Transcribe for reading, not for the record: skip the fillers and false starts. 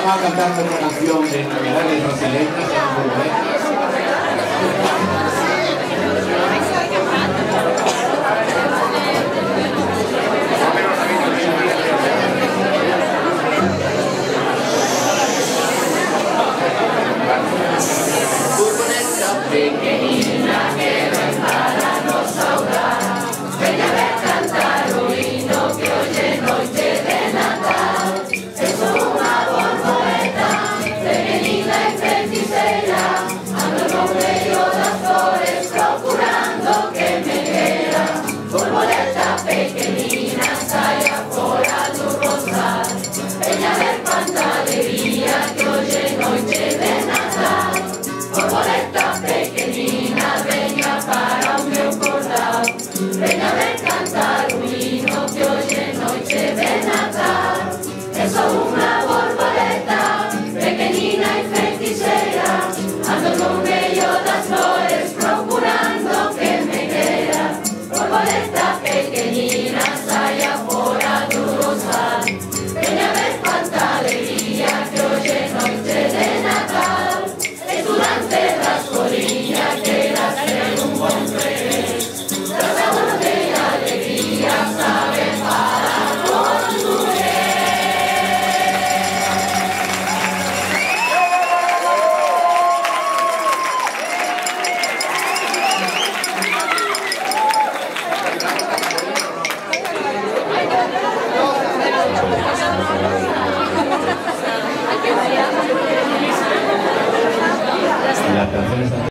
Vamos a cantar nuestra canción de Navidades brasileñas. Furgoneta pequenina que ven para nos saudar, venga a ver cantar un himno que hoy es noche de Natal. Es una borboleta pequeñina y felicera, ando con medio las flores procurando que me quiera. Borboleta pequeñina saya fuera tu rosal, venga a ver cuánta alegría que hoy es noche de Natal. Borboleta pequenina, venga para un meu cordal, venga a ver cantar un himno que hoy es noche de Natal. Es una borboleta pequenina y feiticera, ando con medio das flores procurando que me quiera. Borboleta pequenina, saya fora do rosal, venga a ver cuánta alegría que hoy es noche de Natal. Durante las colinas quieras ser un buen rey, tratador de alegría, sabe para construir. La canción está